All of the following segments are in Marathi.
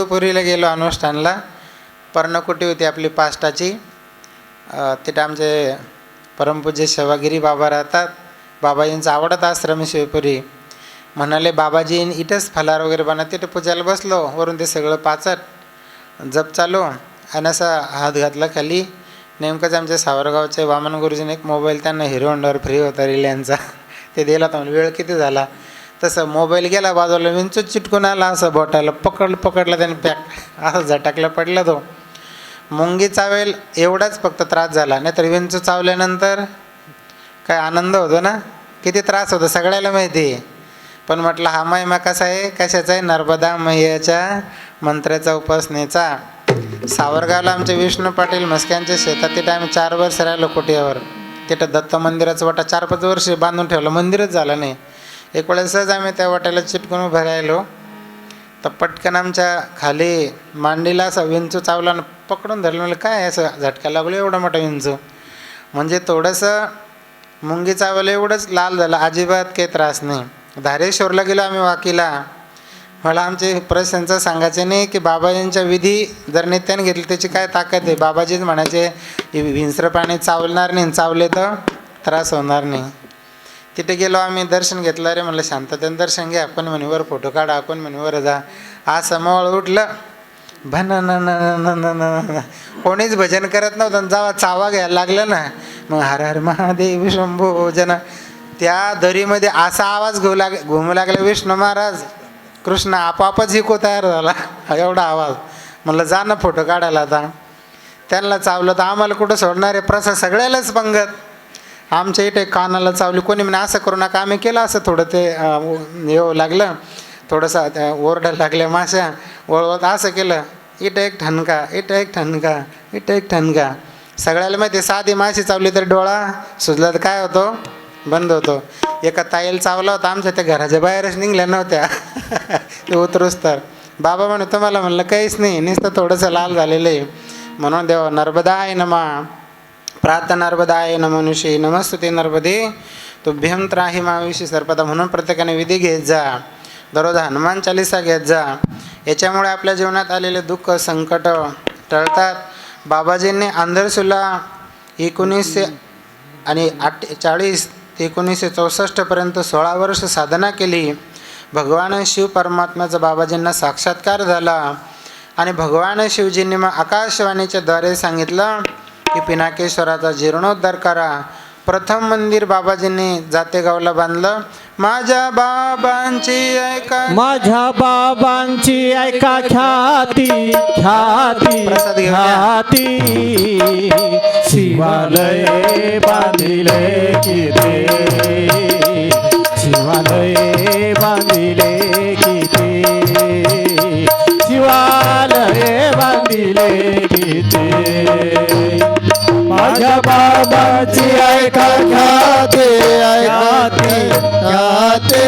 पुरीला गेलो अनुष्ठानला. पर्णकुटी होती आपली पाष्टाची. तिथं आमचे परमपूज्य सेवागिरी बाबा राहतात. बाबाजींचा आवडत आश्रम शिवपुरी. म्हणाले बाबाजी इथंच फलार वगैरे बनत. तिथं पूजायला बसलो. वरून ते सगळं पाचट जप चालू आणि असा हात घातला खाली. नेमकंच आमच्या सावरगावचे वामन गुरुजीने एक मोबाईल त्यांना हिरो होंडावर फ्री होता रिलायन्सचा, ते दिला. तर वेळ किती झाला तसं मोबाईल गेला बाजूला, विंचूत चिटकून आला. असं बोटाला पकडला त्याने पॅक असं झटाकला पडला. तो मुंगी चावेल एवढाच फक्त त्रास झाला, नाहीतर विंचू चावल्यानंतर काय आनंद होतो ना, किती त्रास होतो सगळ्याला माहिती आहे. पण म्हटलं हा महिमा कसा आहे, कशाचा आहे? नर्मदा मैयाच्या मंत्राचा उपासनेचा. सावरगावला आमचे विष्णू पाटील म्हस्क्यांच्या शेतात तिथं आम्ही 4 वर्ष राहिलो कुटीयावर. तिथं दत्त मंदिराचं वाटा 4-5 वर्ष बांधून ठेवलं, मंदिरच झालं नाही. एक वेळेस सहज आम्ही त्या वाट्याला चिटकून उभं राहिलो तर पटकन आमच्या खाली मांडीला असं विंचू चावला आणि पकडून धरलं. म्हणजे काय असं झटका लागलो एवढा मोठा विंचू. म्हणजे थोडंसं मुंगी चावलं एवढंच लाल झालं, अजिबात काही त्रास नाही. धारेश्वरला गेलो आम्ही वाकीला. मला आमचे प्रश्नांचं सांगायचे नाही की बाबाजींच्या विधी जर नित्याने घेतली त्याची काय ताकद आहे. बाबाजीच म्हणायचे विंचरं पाणी चावणार नाही, चावले तर त्रास होणार नाही. तिथे गेलो आम्ही, दर्शन घेतलं. रे म्हणलं शांततेनं दर्शन घ्या. कोण म्हणे वर फोटो काढा, कोण म्हणे वर जा. आज समोळ उठलं भन न कोणीच भजन करत नव्हतं. जेव्हा चावा घ्यायला लागलं ना, मग हर हर महादेव शंभो जन, त्या दरीमध्ये असा आवाज घुमू लागला विष्णू महाराज. कृष्ण आपापच हिको तयार झाला, एवढा आवाज. म्हणलं जा ना फोटो काढायला. आता त्यांना चावलं तर आम्हाला कुठं सोडणार आहे? प्रसाद सगळ्यालाच पंगत. आमच्या इथे कानाला चावली. कोणी म्हणे असं करू नका. आम्ही केलं असं, थोडं ते येऊ लागलं, थोडंसं ओरडायला लागल्या माश्या वळवत असं केलं. इथं एक ठणका, इथं एक ठणका, इथं एक ठणका. सगळ्याला माहिती साधी माशी चावली तर डोळा सुजला तर काय होतो? बंद होतो. एका ताईला चावला होता आमच्या, त्या घराच्या बाहेरच निघल्या नव्हत्या ते उतरूस तर. बाबा म्हणे तुम्हाला म्हणलं काहीच नाही, नुसतं थोडंसं लाल झालेलं आहे. म्हणून देवा नर्मदाय नमः, प्रात नर्मदाय नमनुषी नमस्तुते नर्मदे तुभ्यं त्राहि माविषी सर्पदा. म्हणून प्रत्येकाने विधी घेत जा. दररोज हनुमान चालीसा घेत जा. याच्यामुळे आपल्या जीवनात आलेले दुःख संकट टळतात. बाबाजींनी आंधरसुला 1940 ते 1964 पर्यंत 16 वर्ष साधना केली. भगवान शिव परमात्म्याचा बाबाजींना साक्षात्कार झाला. आणि भगवान शिवजींनी मग आकाशवाणीच्या द्वारे सांगितलं की पिनाकेश्वराचा जीर्णोद्धार करा. प्रथम मंदिर बाबाजींनी जातेगावला बांधलं. माझ्या बाबांची ऐका, माझ्या बाबांची ऐका ख्याती ख्याती ख्याती. शिवालय बांधिले किती, शिवालय बांधिले किती, शिवालय बांधिले किती. माझ्या बाबाची ऐका ख्याती ऐकाती ख्याती.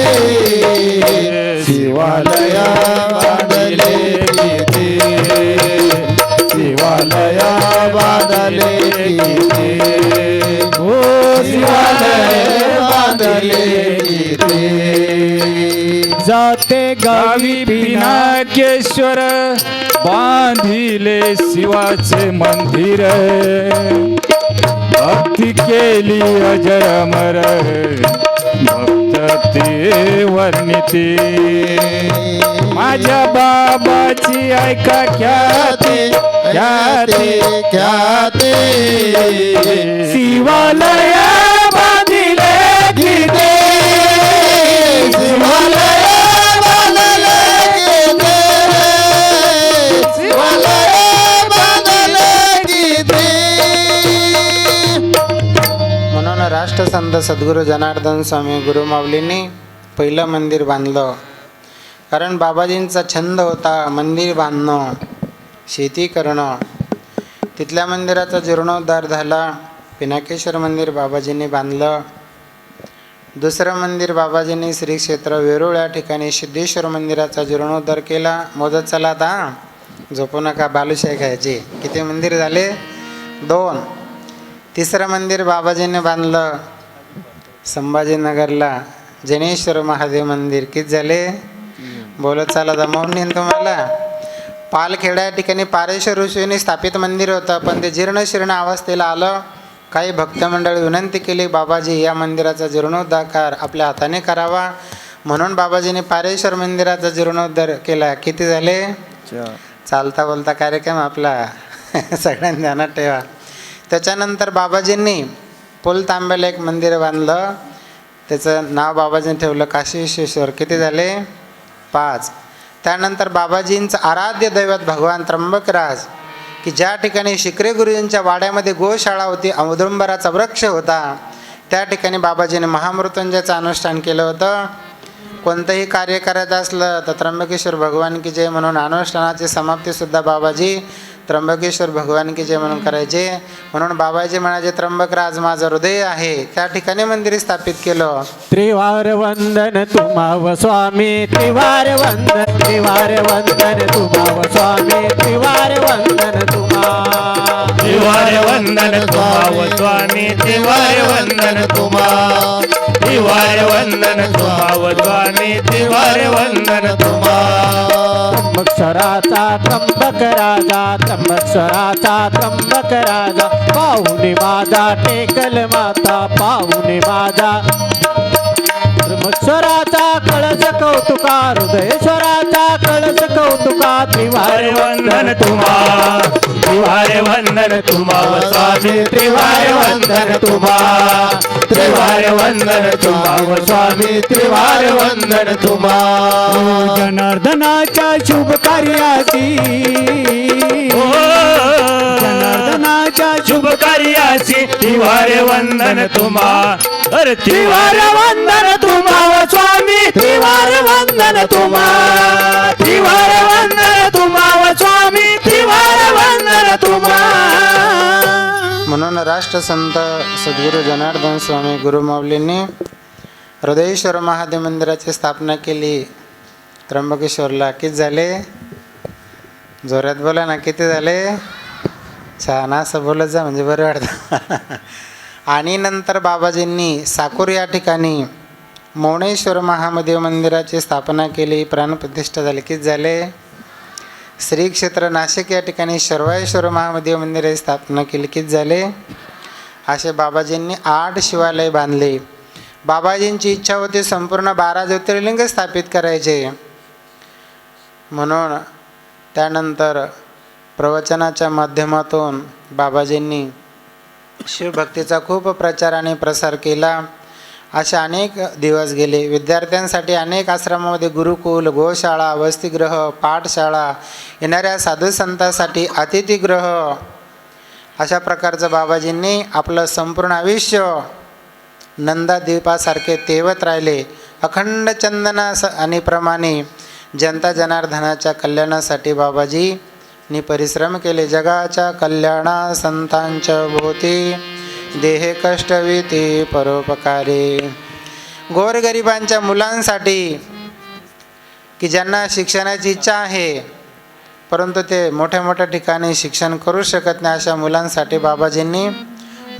शिवालया बांधले किती, शिवालया बांधले किती, हो शिवालय बांधले किती. जाते गावी पिनाकेश्वर बांधिले शिवाचे मंदिर. भक्ती केली अजर अमर, भक्त ते वर्णिते. माझ्या बाबाची ऐका ख्याती ख्याती ख्याती. शिवालय बांधिले किती, शिवालय बांधले किती, शिवालय बांधले किती. म्हणून राष्ट्रसंत सद्गुरू जनार्दन स्वामी गुरुमाऊलींनी पहिलं मंदिर बांधलं. कारण बाबाजींचा छंद होता मंदिर बांधणं, शेती करणं. तिथल्या मंदिराचा जीर्णोद्धार झाला. पिनाकेश्वर मंदिर बाबाजींनी बांधलं. दुसरं मंदिर बाबाजींनी श्री क्षेत्र वेरूळ या ठिकाणी सिद्धेश्वर मंदिराचा जीर्णोद्धार केला. मोदत चला आता, झोपू नका, बालुशाही खायची. किती मंदिर झाले? 2. तिसरं मंदिर बाबाजींनी बांधलं संभाजीनगरला, जनेश्वर महादेव मंदिर. किती झाले? बोलत चाला जमावून नाही तुम्हाला. पालखेडा या ठिकाणी पारेश्वर ऋषींनी स्थापित मंदिर होतं, पण ते जीर्णशीर्ण अवस्थेला आलं. काही भक्तमंडळी विनंती केली, बाबाजी या मंदिराचा जीर्णोद्धार आपल्या हाताने करावा. म्हणून बाबाजीने पारेश्वर मंदिराचा जीर्णोद्धार केला. किती झाले? चालता बोलता कार्यक्रम आपला सगळ्यांनी ध्यानात ठेवा. त्याच्यानंतर बाबाजींनी पोल तांब्याला एक मंदिर बांधलं, त्याचं नाव बाबाजींनी ठेवलं काशी विश्वेश्वर. किती झाले? 5. त्यानंतर बाबाजींचं आराध्य दैवत भगवान त्र्यंबकराज, की ज्या ठिकाणी शिकरे गुरुजींच्या वाड्यामध्ये गोशाळा होती, औदुंबराचा वृक्ष होता, त्या ठिकाणी बाबाजीने महामृत्युंजयाचं अनुष्ठान केलं होतं. कोणतंही कार्य करायचं असलं तर त्र्यंबकेश्वर भगवान की जय म्हणून अनुष्ठानाची समाप्तीसुद्धा बाबाजी त्र्यंबकेश्वर भगवान की जय म्हणून करायचे. म्हणून बाबाजी म्हणायचे, त्र्यंबकराज माझं हृदय आहे. त्या ठिकाणी मंदिर स्थापित केलं. त्रिवार वंदन तुम्हाव स्वामी, त्रिवार वंदन, त्रिवार वंदन तुम्हाव स्वामी, त्रिवार वंदन तुम्हा, त्रिवार वंदन तुम्हाव स्वामी, त्रिवार वंदन तुम्हा, त्रिवार वंदन तुम्हाव स्वामी, त्रिवार वंदन तुम्हा. त्र्यंबकेश्वराचा त्र्यंबक राजा, त्र्यंबकेश्वराचा त्र्यंबक राजा, पाहुणे माझा टेकल माता, पाहुणे माझा त्र्यंबकेश्वराचा कळस कौतुका, हृदयेश्वराचा कळस कौतुका. त्रिवार वंदन तुम्हा, त्रिवार वंदन तुम्हाव स्वामी, त्रिवार वंदन तुम्हा, त्रिवार वंदन तुम्हाव स्वामी, त्रिवार वंदन तुम्हा. जनार्दनाच्या शुभ कार्याची, जनार्दनाच्या शुभ कार्याची त्रिवार वंदन तुम्हा, अरे त्रिवार वंदन तुम्हाव स्वामी, त्रिवार वंदन तुम्हा, त्रिवार वंदन तुम्हाव स्वामी, त्रिवार वंदन तुम्हा. म्हणून राष्ट्रसंत सद्गुरू जनार्दन स्वामी गुरुमाऊलींनी हृदयेश्वर महादेव मंदिराची स्थापना केली त्र्यंबकेश्वरला. किती झाले? जोरात बोला ना, किती झाले? छान, असं बोलत जा म्हणजे बरं वाटतं. आणि नंतर बाबाजींनी साकूर या ठिकाणी मौनेश्वर महादेव मंदिराची स्थापना केली, प्राणप्रतिष्ठा झाली. किती झाले? श्री क्षेत्र नाशिक या ठिकाणी शर्वाश्वर महादेव मंदिराची स्थापना केली. किती झाले? असे बाबाजींनी 8 शिवालय बांधले. बाबाजींची इच्छा होती संपूर्ण 12 ज्योतिर्लिंग स्थापित करायचे. म्हणून त्यानंतर प्रवचनाच्या माध्यमातून बाबाजींनी शिवभक्तीचा खूप प्रचार आणि प्रसार केला. असे अनेक दिवस गेले. विद्यार्थ्यांसाठी अनेक आश्रमामध्ये गुरुकुल, गोशाळा, वसतिगृह, पाठशाळा, येणाऱ्या साधू संतांसाठी अतिथीगृह, अशा प्रकारचं बाबाजींनी आपलं संपूर्ण आयुष्य नंदादीपासारखे तेवत राहिले. अखंड चंदना आणि प्रमाणे जनता जनार्दनाच्या कल्याणासाठी बाबाजींनी परिश्रम केले. जगाच्या कल्याणा संतांच्या भोवती देहे कष्टविती परोपकारी. गोरगरिबांच्या मुलांसाठी, की ज्यांना शिक्षणाची इच्छा आहे परंतु ते मोठ्या मोठ्या ठिकाणी शिक्षण करू शकत नाही, अशा मुलांसाठी बाबाजींनी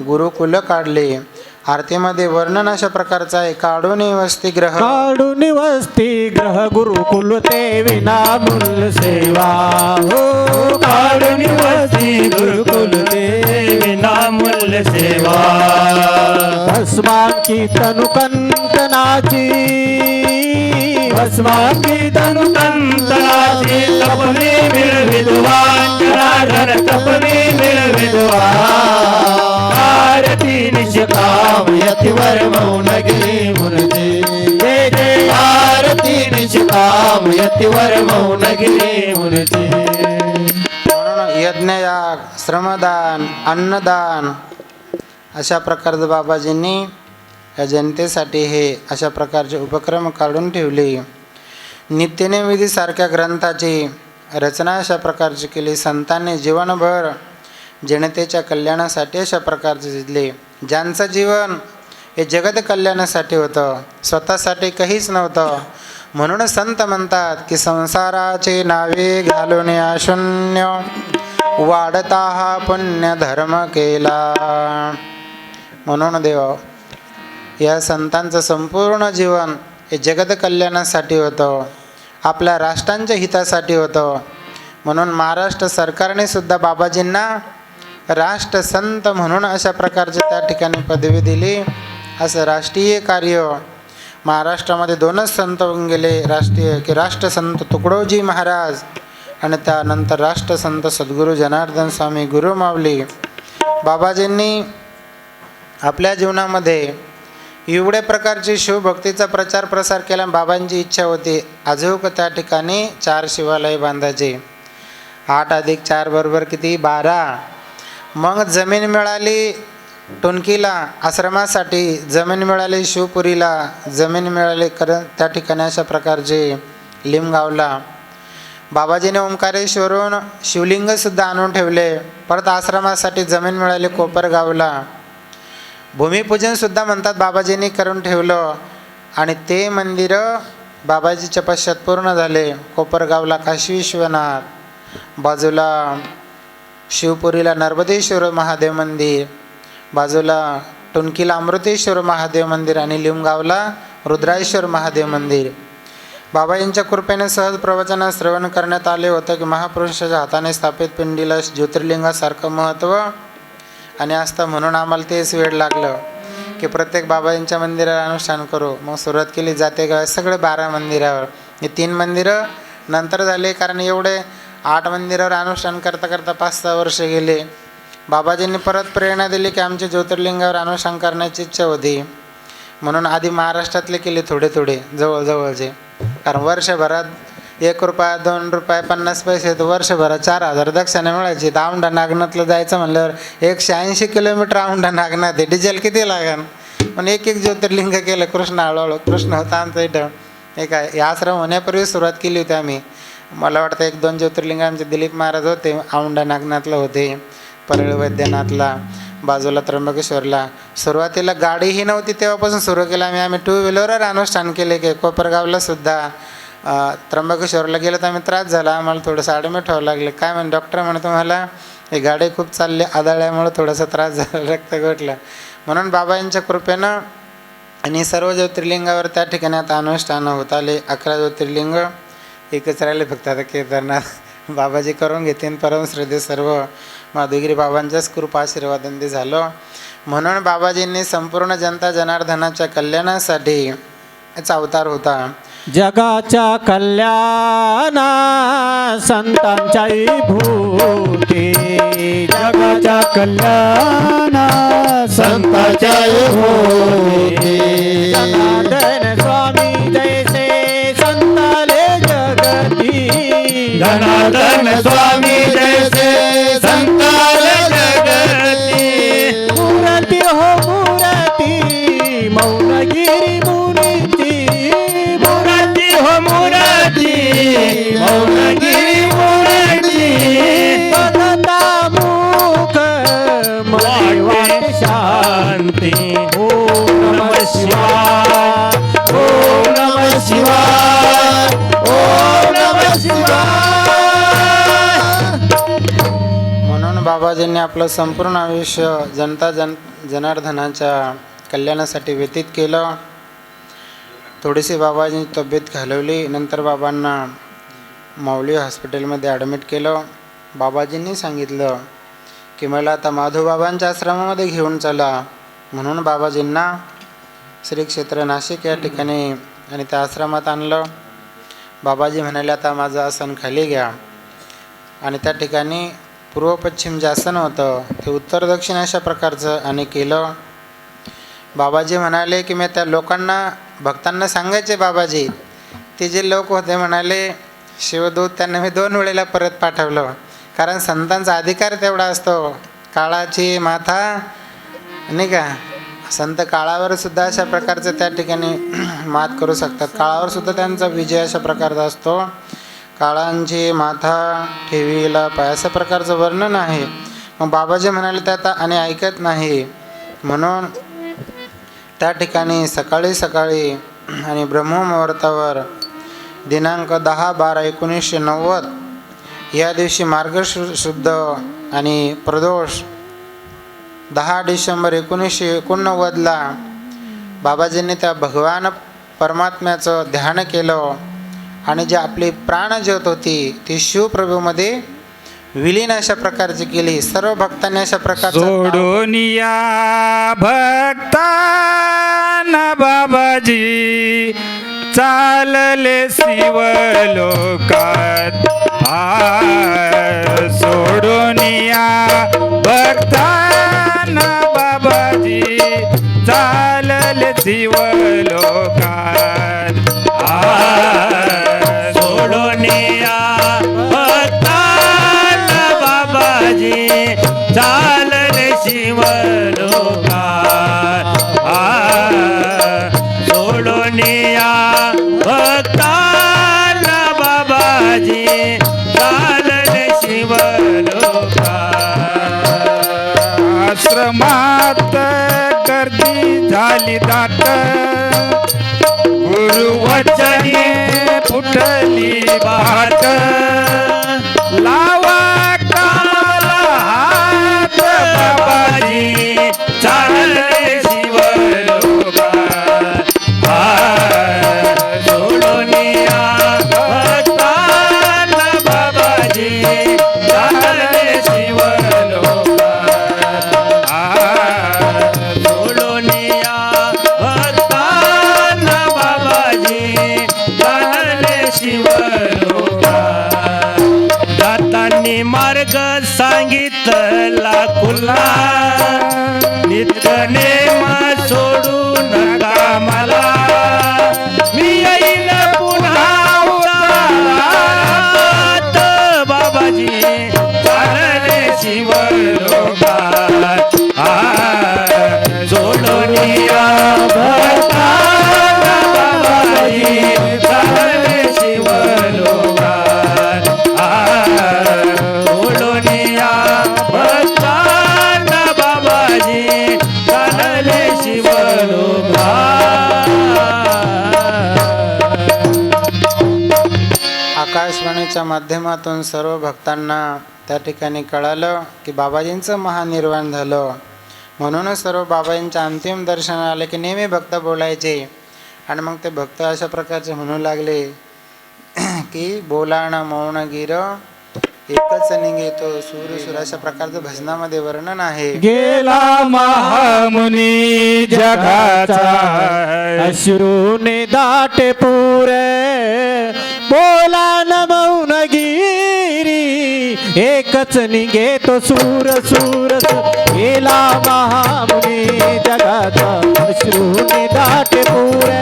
गुरुकुल काढले. आरतीमध्ये वर्णन अशा प्रकारचं आहे. काढून वसतिगृह, काढून वसतिगृह, गुरुकुल ते विनामूल्य सेवा. हो, काढून वसती गुरुकुल ते विनामूल्य सेवा. भस्मांकी तनु कंकणाची, भस्मांकी तनु कंतनाची तपने मिळविद्वान, जनार्दन तपने मिळविद्वान. आरती निष्काम यतिवर मौन गिरी मुनते, जय जय आरती निष्काम यतिवर मौन गिरी मुनते. म्हणून यज्ञयाग, श्रमदान, अन्नदान अशा प्रकारचं बाबाजींनी या जनतेसाठी हे अशा प्रकारचे उपक्रम काढून ठेवले. नित्यनैवेद्यसारख्या ग्रंथाची रचना अशा प्रकारची केली. संतांनी जीवनभर जनतेच्या कल्याणासाठी अशा प्रकारचे झिजले. ज्यांचं जीवन हे जगत कल्याणासाठी होतं, स्वतःसाठी काहीच नव्हतं. म्हणून संत म्हणतात की संसाराचे नावे घालून या शून्य, वाढता हा पुण्य धर्म केला. म्हणून देव या संतांचं संपूर्ण जीवन हे जगत कल्याणासाठी होतं, आपल्या राष्ट्रांच्या हितासाठी होतं. म्हणून महाराष्ट्र सरकारने सुद्धा बाबाजींना राष्ट्रसंत म्हणून अशा प्रकारचे त्या ठिकाणी पदवी दिली. असं राष्ट्रीय कार्य महाराष्ट्रामध्ये 2च संत होऊन गेले राष्ट्रीय, की राष्ट्रसंत तुकडोजी महाराज आणि त्यानंतर राष्ट्रसंत सद्गुरू जनार्दन स्वामी गुरु माऊली. बाबाजींनी आपल्या जीवनामध्ये एवढ्या प्रकारची शिवभक्तीचा प्रचार प्रसार केला. बाबांची इच्छा होती अजूक त्या ठिकाणी 4 शिवालय बांधायचे. 8 + 4 = किती? 12. मग जमीन मिळाली टुनकीला आश्रमासाठी, जमीन मिळाली शिवपुरीला, जमीन मिळाली त्या ठिकाणी अशा प्रकारचे लिमगावला. बाबाजीने ओंकारेश्वरून शिवलिंगसुद्धा आणून ठेवले. परत आश्रमासाठी जमीन मिळाली कोपरगावला. भूमिपूजनसुद्धा म्हणतात बाबाजींनी करून ठेवलं. आणि ते मंदिरं बाबाजीच्या पश्चात पूर्ण झाले. कोपरगावला काशी विश्वनाथ, बाजूला शिवपुरीला नर्मदेश्वर महादेव मंदिर, बाजूला टुनकीला अमृतेश्वर महादेव मंदिर आणि लिमगावला रुद्राश्वर महादेव मंदिर. बाबाजींच्या कृपेने सहज प्रवचन श्रवण करण्यात आले होतं की महापुरुषाच्या हाताने स्थापित पिंडीला ज्योतिर्लिंगासारखं महत्त्व आणि असतं. म्हणून आम्हाला तेच वेळ लागलं की प्रत्येक बाबाजींच्या मंदिराला अनुष्ठान करू. मग सुरुवात केली जातेगाव सगळे 12 मंदिरावर. हे 3 मंदिरं नंतर झाले, कारण एवढे 8 मंदिरावर अनुष्ठान करता करता 5-6 वर्ष गेले. बाबाजींनी परत प्रेरणा दिली की आमच्या ज्योतिर्लिंगावर अनुष्ठान करण्याची इच्छा होती. म्हणून आधी महाराष्ट्रातले केले थोडे थोडे जवळजवळचे, कारण वर्षभरात 1 रुपया 2 रुपये 50 पैसे तर वर्षभरात 4,000 दक्षिणा मिळायची. तर औंढा नागनाथला जायचं म्हणल्यावर 180 किलोमीटर औंढा नागनाथ आहे, डिझेल किती लागेल. पण एक ज्योतिर्लिंग केलं. कृष्ण हळूहळू कृष्ण होता आमचं इथं. हे काय हे आश्रम होण्यापूर्वी सुरुवात केली होती आम्ही. मला वाटतं 1-2 ज्योतिर्लिंग आमचे दिलीप महाराज होते, औंढा नागनाथला होते, परळी वैद्यनाथला, बाजूला त्र्यंबकेश्वरला. सुरुवातीला गाडीही नव्हती तेव्हापासून सुरू केलं आम्ही 2 व्हीलरवर अनुष्ठान केले. की कोपरगावला सुद्धा त्र्यंबकेश्वरला गेलं तर आम्ही त्रास झाला, आम्हाला थोडंसं ॲडमिट व्हावं लागले. काय म्हणे डॉक्टर म्हणे तुम्हाला हे गाडी खूप चालली आदळल्यामुळं थोडासा त्रास झाला, रक्त घटलं. म्हणून बाबांच्या कृपेनं आणि सर्व ज्योतिर्लिंगावर त्या ठिकाणी आता अनुष्ठानं होत आले. 11 ज्योतिर्लिंग एकच राहिले फक्त आता केदारनाथ बाबाजी करून घेतील. परमश्रद्धे सर्व माधुगिरी बाबांच्याच कृपा आशीर्वादांनी झालं. म्हणून बाबाजींनी संपूर्ण जनता जनार्दनाच्या कल्याणासाठी याचा अवतार होता. जगाच्या कल्याणा संतांच्या भूती, जगाच्या कल्याणा संताच्या भोवती. जनार्दन स्वामी जैसे संताले जगती, जनार्दन स्वामी जैसे संताले जगती. मूर्ती हो मूर्ती मौनगिरी मुनीची, मूर्ती हो मूर्ती मौनगिरी मूर्ती. बघता मुख मनी वाट शांती. ओम नमः शिवाय, ओम नमः शिवाय, ओम नमः शिवाय. म्हणून बाबाजींनी आपलं संपूर्ण आयुष्य जनार्दनाच्या कल्याणासाठी व्यतीत केलं. थोडीशी बाबाजींची तब्येत घालवली. नंतर बाबांना माऊली हॉस्पिटलमध्ये ॲडमिट केलं. बाबाजींनी सांगितलं की मला आता माधवबाबांच्या आश्रमामध्ये घेऊन चला. म्हणून बाबाजींना श्री क्षेत्र नाशिक या ठिकाणी आणि त्या आश्रमात आणलं. बाबाजी म्हणाले आता माझं आसन खाली घ्या. आणि त्या ठिकाणी पूर्व पश्चिम जे आसन होतं ते उत्तर दक्षिण अशा प्रकारचं आणि केलं. बाबाजी म्हणाले की मी त्या लोकांना भक्तांना सांगायचे. बाबाजी ते जे लोक होते म्हणाले शिवदूत त्यांना मी 2 वेळेला परत पाठवलं, कारण संतांचा अधिकार तेवढा असतो. काळाची माथा नाही का, संत काळावर सुद्धा अशा प्रकारचं त्या ठिकाणी मात करू शकतात. काळावर सुद्धा त्यांचा विजय अशा प्रकारचा असतो. काळांची माथा ठेवीला पाय अशा प्रकारचं वर्णन आहे. मग बाबाजी म्हणाले त्यात आणि ऐकत नाही. म्हणून त्या ठिकाणी सकाळी आणि ब्रह्ममुहूर्तावर दिनांक 10/12/1990 या दिवशी मार्गशीर्ष आणि प्रदोष 10 डिसेंबर 1989ला बाबाजींनी त्या भगवान परमात्म्याचं ध्यान केलं. आणि जी आपली प्राणज्योत होती ती शिवप्रभूमध्ये विलीन अशा प्रकारची केली. सर्व भक्तांनी अशा प्रकारचा सोडून या भक्तांना बाबाजी चालले शिव लोकात. सोडून या भक्तांना बाबाजी चालले शिव लोकात. सोडून या भक्तांना बाबाजी चालले शिव लोकात. सोडून या भक्तांना बाबाजी चालले शिव लोकात. आश्रमात गर्दी झाली दाट, गुरुवचने फुटली बाट. लावा कामाला हात बाबाजी चालले शिव लोकात. सोडून या भक्तांना बाबाजी चालले शिव लोकात. सोडून या भक्तांना बाबाजी चालले शिव लोकात. जातानी मार्ग सांगितला खुला, नित्यनेम सोडू नका मला. मी येईन पुन्हा उतारात बाबाजी चालले शिव लोकात. सोडून या भक्तांना बाबाजी चालले शिव लोकात. सोडून या भक्तांना बाबाजी चालले शिव लोकात. आकाशवाणीच्या माध्यमातून सर्व भक्तांना त्या ठिकाणी कळालं की बाबाजींचं महानिर्वाण झालं. म्हणूनच सर्व बाबाजींच्या अंतिम दर्शन आले की नेहमी भक्त बोलायचे. आणि मग ते भक्त अशा प्रकारचे म्हणू लागले की बोला ना मौन गिर एकच निघेतो सूर सूर. अशा प्रकारचं भजनामध्ये वर्णन आहे. गेला महामुनी जगाचा, अश्रूने दाटे पुरे. बोला न मौनगिरी एकच निघे तो सूर सूर. गेला महामुनी जगाचा, अश्रूने दाटे पुरे.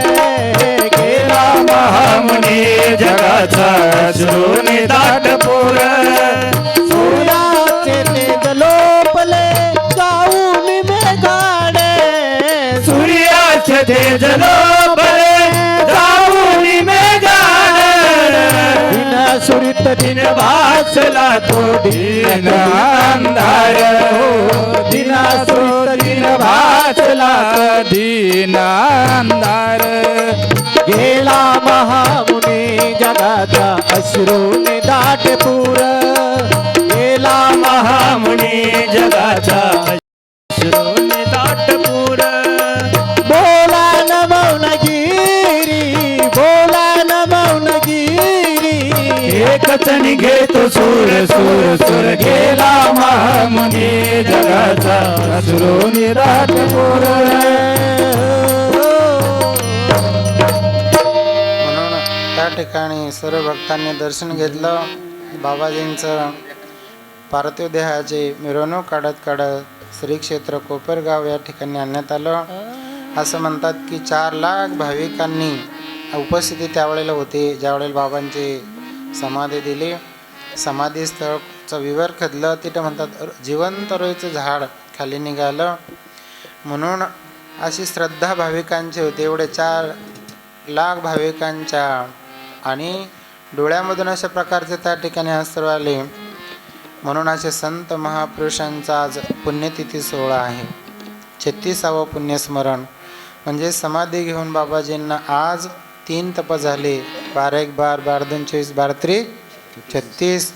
गेला महामुनी जगाचा अश्रूने दाट पोर. सूर्याचे तेज लोपले जाऊन मेघाडे. सूर्याचे तेज लोपले जाऊन मेघाडे. दिन सुरित दिन भासला तो दिन अंधार. दिन सुरित दिन भासला दिन अंधार. गेला महामुनी जगाचा, अश्रूने दाटे पूर. गेला महामुनी जगाचा अश्रूने दाट पोर. बोला न मौनगिरी, बोला न मौनगिरी. एकच निघे तो सूर सूर सूर. गेला महामुनी जगाचा अश्रूने दाट पोर. म्हणून त्या ठिकाणी सर्व भक्तांनी दर्शन घेतलं. बाबाजींचं पार्थिव देहाची मिरवणूक काढत काढत श्री क्षेत्र कोपरगाव या ठिकाणी आणण्यात आलं. असं म्हणतात की 4 लाख भाविकांनी उपस्थिती त्यावेळेला होती ज्यावेळेला बाबांची समाधी दिली. समाधी स्थळचं विवर खदलं. तिथं म्हणतात जिवंत रोईचं झाड खाली निघालं. म्हणून अशी श्रद्धा भाविकांची होती. एवढे 4 लाख भाविकांच्या आणि डोळ्यामधून अशा प्रकारचे त्या ठिकाणी अश्रू आले. म्हणून असे संत महापुरुषांचा आज पुण्यतिथी सोहळा आहे. 36वा पुण्यस्मरण म्हणजे समाधी घेऊन बाबाजींना आज 3 तप झाले. 12 12 12 24 12 36.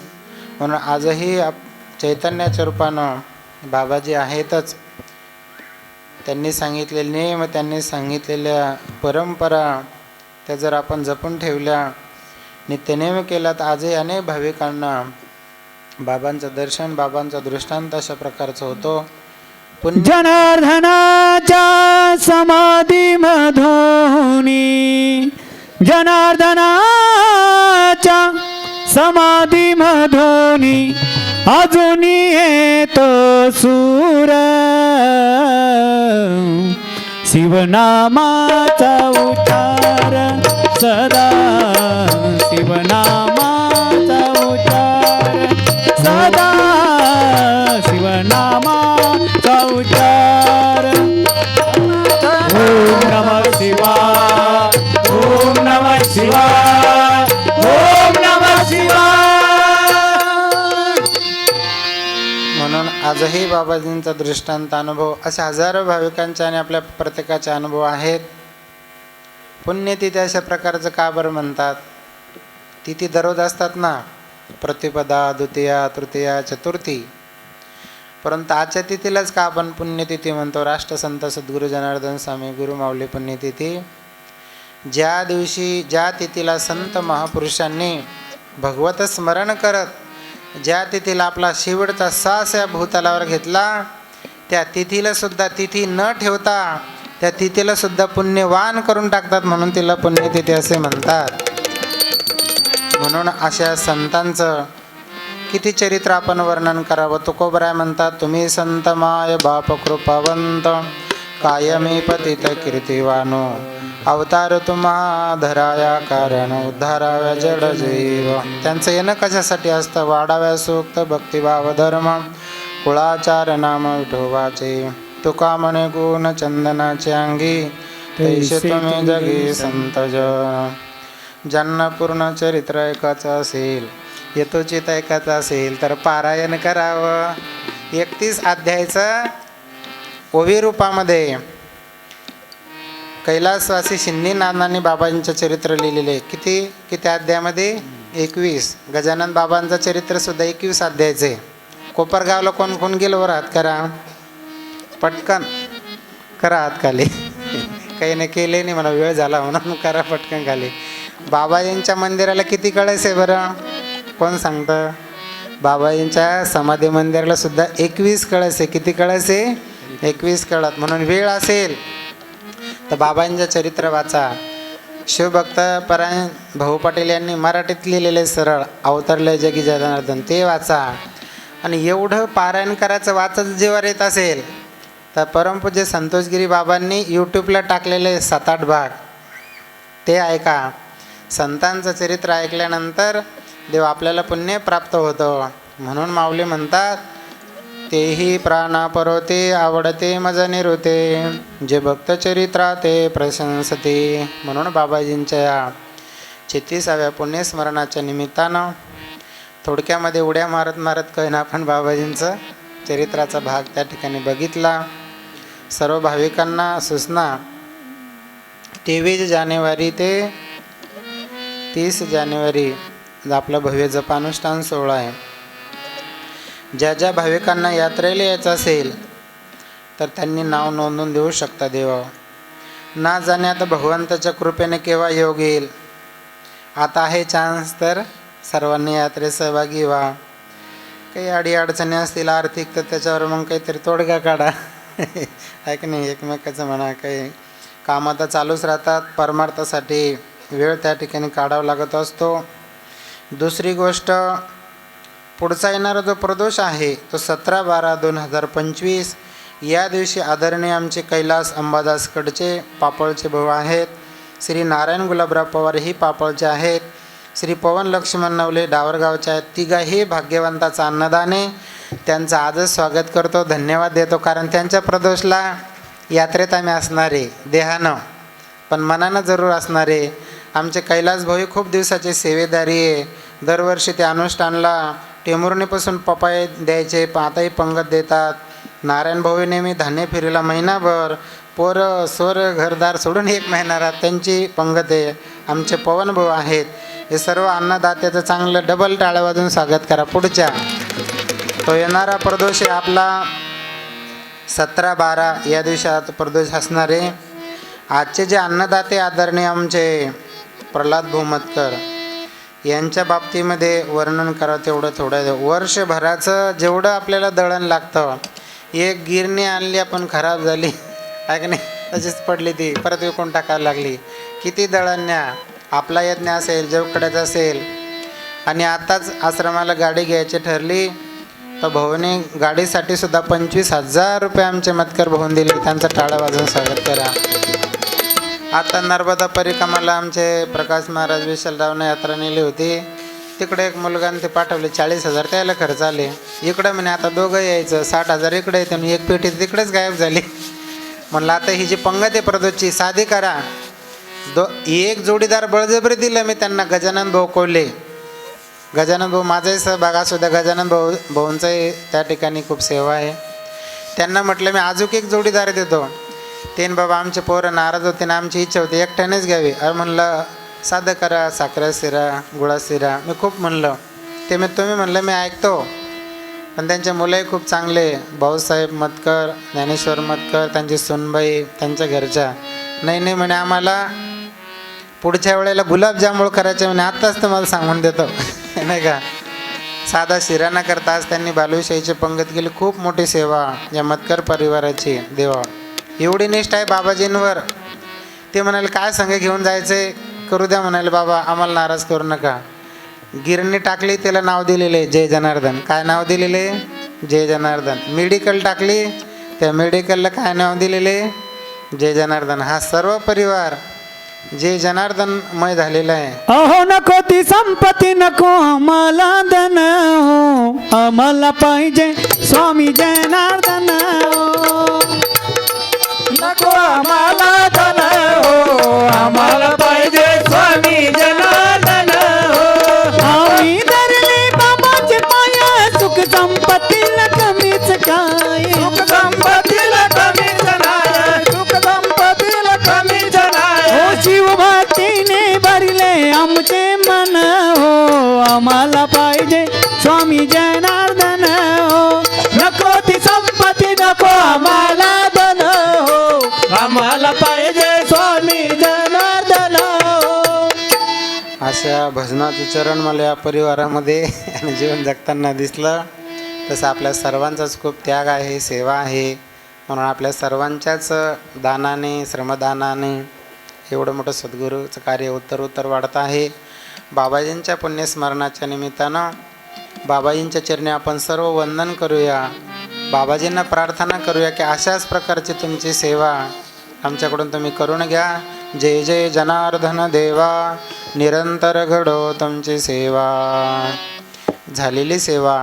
म्हणून आजही चैतन्याच्या रूपानं बाबाजी आहेतच. त्यांनी सांगितलेले नियम, त्यांनी सांगितलेल्या परंपरा त्या जर आपण जपून ठेवल्या नित्यनेम केलं तर आजही अनेक भाविकांना बाबांचं दर्शन, बाबांचा दृष्टांत अशा प्रकारचं होतो. पुण्य जनार्दनाच्या समाधी मधोनी, जनार्दनाच्या समाधी मधोनी अजूनी येतो सूर, शिवनामाचा उच्चार सदा, शिवनामाचा उच्चार सदा, शिवनामाचा उच्चार. ओम नमः शिवाय, ओम नमः शिवाय, ओम नमः शिवाय. म्हणून आजही बाबाजींचा दृष्टांत अनुभव असे हजारो भाविकांचे आणि आपल्या प्रत्येकाचे अनुभव आहेत. पुण्यतिथी अशा प्रकारचं का बरं म्हणतात? तिथी दररोज असतात ना, प्रतिपदा, द्वितीया, तृतीया, चतुर्थी. परंतु आजच्या तिथीलाच का आपण पुण्यतिथी म्हणतो? राष्ट्रसंत सद्गुरू जनार्दन स्वामी गुरुमाऊली पुण्यतिथी. ज्या दिवशी, ज्या तिथीला संत महापुरुषांनी भगवत स्मरण करत, ज्या तिथीला आपला शेवटचा श्वास या भूतलावर घेतला, त्या तिथीला सुद्धा तिथी न ठेवता त्या तिथीला सुद्धा पुण्यवान करून टाकतात, म्हणून तिला पुण्यतिथी असे म्हणतात. म्हणून अशा संतांचं किती चरित्र आपण वर्णन करावं. तुकोबराय म्हणतात, तुम्ही संत माय बाप कृपावंत, कायमी पतित कीर्तिवानो, अवतार तुम्हा धराया कारण, उद्धाराव्या जड जीव. त्यांचं येणं कशासाठी असतं? वाढाव्या सूक्त भक्तिभाव धर्म, कुळाचार नाम विठोबाचे. तुका म्हणे गुण चंदनाचे अंगी, तैसे तुम्ही जगी संत जन. ज्यांना पूर्ण चरित्र ऐकायचं असेल, यथोचित ऐकायचं असेल तर पारायण करावं. 31 अध्यायचं ओवी रूपामध्ये कैलासवासी शिंदे नानांनी बाबांचं चरित्र लिहिलेले. किती अध्यायामध्ये? 21. गजानन बाबांचं चरित्र सुद्धा 21 अध्यायाचे. कोपरगावला कोण कोण गेलं वर हात करा, पटकन करा हात खाली. काही नाही केले नाही म्हणा, वेळ झाला म्हणून करा पटकन खाली. बाबाजींच्या मंदिराला किती कळस आहे बरं? कोण सांगतं? बाबाजींच्या समाधी मंदिराला सुद्धा 21 कळस आहे. किती कळस आहे? 21 कळस. म्हणून वेळ असेल तर बाबांचं चरित्र वाचा. शिवभक्त परायण भाऊ पाटील यांनी मराठीत लिहिलेले सरळ अवतरले जगी जनार्दन, ते वाचा. आणि एवढं पारायण करायचं वाचत जेव्हा येत असेल तर परमपूज्य संतोषगिरी बाबांनी यूट्यूबला टाकलेले 7-8 भाग ते ऐका. संतांचं चरित्र ऐकल्यानंतर देव आपल्याला पुण्य प्राप्त होतं. म्हणून माऊली म्हणतात, तेही प्राणा परोते आवडते मज निरुते, जे भक्त चरित्रा ते प्रशंसते. म्हणून बाबाजींच्या या 36व्या पुण्यस्मरणाच्या निमित्तानं थोडक्यामध्ये उड्या मारत मारत कळेना आपण बाबाजींचं चरित्राचा भाग त्या ठिकाणी बघितला. सर्व भाविकांना सूचना, 23 जानेवारी ते 30 जानेवारी आपलं भव्य जपानुष्ठान सोहळा आहे. ज्या ज्या भाविकांना यात्रेला यायचं असेल तर त्यांनी नाव नोंदवून देऊ शकता. देवा ना जाण्यात भगवंताच्या कृपेने केव्हा योग येईल. आता आहे चान्स, तर सर्वांनी यात्रेत सहभागी व्हा. काही अडीअडचणी असतील आर्थिक तर त्याच्यावर मग काहीतरी तोडगा काढा. आहे की नाही? एकमेकाचं म्हणा. काही कामं तर चालूच राहतात, परमार्थासाठी वेळ त्या ठिकाणी काढावा लागत असतो. दुसरी गोष्ट, पुढचा येणारा जो प्रदोष आहे तो 17/12/2025 या दिवशी आदरणीय आमचे कैलास अंबादास कडचे पापळचे भाऊ आहेत. श्री नारायण गुलाबराव पवार ही पापळचे आहेत. श्री पवन लक्ष्मण नवले डावरगावचे आहेत. तिघाही भाग्यवंताचा अन्नदान आहे. त्यांचं आजच स्वागत करतो, धन्यवाद देतो. कारण त्यांच्या प्रदोषला यात्रेत आम्ही असणारे, देहानं पण मनानं जरूर असणारे. आमचे कैलास भाऊ खूप दिवसाचे सेवेदारी आहे. दरवर्षी ते अनुष्ठानला टेमुर्णीपासून पपाय द्यायचे, आताही पंगत देतात. नारायण भाऊ नेहमी धान्य फेरीला महिनाभर, पोरं सोर घरदार सोडून 1 महिना राहत त्यांची पंगत आहे. आमचे पवन भाऊ आहेत. हे सर्व अन्नदात्याचं चांगलं डबल टाळ्या वाजून स्वागत करा. पुढच्या तो येणारा प्रदोष आहे आपला 17/12 या दिवसात प्रदोष असणारे. आजचे जे अन्नदाते आदरणीय आमचे प्रल्हाद भूमतकर यांच्या बाबतीमध्ये वर्णन करावं तेवढं थोडं आहे. वर्षभराचं जेवढं आपल्याला दळण लागतं, एक गिरणी आणली आपण खराब झाली आहे की नाही, तशीच पडली ती, परत विकून टाकायला लागली. किती दळण न्या, आपला यज्ञ असेल, जेवकड्याचा असेल. आणि आताच आश्रमाला गाडी घ्यायची ठरली तर भाऊने गाडीसाठी सुद्धा 25,000 रुपये आमचे मतकर भाऊन दिले. त्यांचं टाळा वाजवून स्वागत करा. आता नर्मदा परिक्रमाला आमचे प्रकाश महाराज विशालरावने यात्रा नेली होती. तिकडे एक मुलगा ते पाठवले, 40,000 त्याला खर्च आले. इकडं म्हणे आता दोघं यायचं, 60,000 इकडे येते आणि एक पेटी तिकडेच गायब झाली. म्हणलं आता ही जी पंगत आहे प्रदोषची साधी करा. एक जोडीदार बळजबरी दिलं मी त्यांना, गजानन भाऊ कोल्हे. गजानन भाऊ माझाही सहभाग असू द्या, गजानन भाऊंचाही त्या ठिकाणी खूप सेवा आहे. त्यांना म्हटलं मी अजून एक जोडीदार देतो. तेन बाबा आमचे पोरं नाराज होते ना, आमची इच्छा होती एकट्यानेच घ्यावी. अरे म्हणलं साधं करा, साखरा शिरा, गुळा शिरा. मी खूप म्हणलं ते तुम्ही म्हणलं मी ऐकतो. पण त्यांचे मुलंही खूप चांगले, भाऊसाहेब मतकर, ज्ञानेश्वर मतकर, त्यांची सुनबाई, त्यांच्या घरच्या. नाही म्हणे आम्हाला पुढच्या वेळेला गुलाबजामुळ करायचे म्हणे, आत्ताच तुम्हाला सांगून देतो नाही का. साधा शिरा न करता आज त्यांनी बालुशाहीची पंगत केली. खूप मोठी सेवा या मतकर परिवाराची. देवा एवढी निष्ठा आहे बाबाजींवर. ते म्हणाले काय संघ घेऊन जायचे, करू द्या म्हणाले बाबा, आम्हाला नाराज करू नका. गिरणी टाकली, त्याला नाव दिलेले जय जनार्दन. काय नाव दिलेले, जय जनार्दन. मेडिकल टाकली, त्या मेडिकलला काय नाव दिलेले, जय जनार्दन. हा सर्व परिवार जय जनार्दनमय झालेला आहे. अहो नको ती संपत्ती, नको आम्हाला धन, आम्हाला पाहिजे स्वामी जनार्दन. नको आम्हाला धन हो, आम्हाला पाहिजे स्वामी जनार्दन हो. आम्ही धरले बाबाचे पाय, सुख संपत्तीला कमीच काय. सुख संपत्तीला कमीच नाही, सुख संपत्तीला कमीच नाही. हो शिवभक्तीने भरले आमचे मन हो, आम्हाला पाहिजे स्वामी जनार्दन हो. नको ती संपत्ती, नको आम्हाला धन हो, आम्हाला पाहिजे स्वामी जनार्दन हो. अशा भजनाचं चरण मला या परिवारामध्ये आणि जीवन जगताना दिसलं. तसं आपल्या सर्वांचाच खूप त्याग आहे, सेवा आहे. म्हणून आपल्या सर्वांच्याच दानाने, श्रमदानाने एवढं मोठं सद्गुरूचं कार्य उत्तर वाढत आहे. बाबाजींच्या पुण्यस्मरणाच्या निमित्तानं बाबाजींच्या चरणी आपण सर्व वंदन करूया. बाबाजींना प्रार्थना करूया की अशाच प्रकारची तुमची सेवा आमच्याकडून तुम्ही करून घ्या. जय जय जनार्दन देवा, निरंतर घडो तुमची सेवा. झालेली सेवा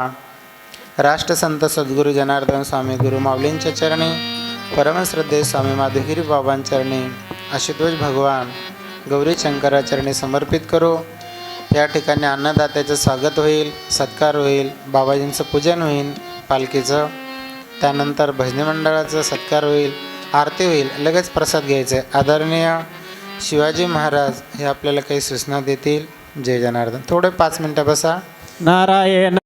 राष्ट्रसंत सद्गुरू जनार्दन स्वामी गुरु माऊलींच्या चरणी, परमश्रद्धेय स्वामी माधुगिरी बाबांच्या चरणी, आशुतोष भगवान गौरी शंकराचरणी समर्पित करू. या ठिकाणी अन्नदात्याचं स्वागत होईल, सत्कार होईल, बाबाजींचं पूजन होईल पालखीचं. त्यानंतर भजनी मंडळाचा सत्कार होईल, आरती होईल, लगेच प्रसाद घ्यायचा आहे. आदरणीय शिवाजी महाराज हे आपल्याला काही सूचना देतील. जय जनार्दन. थोडे 5 मिनटं बसा. नारायण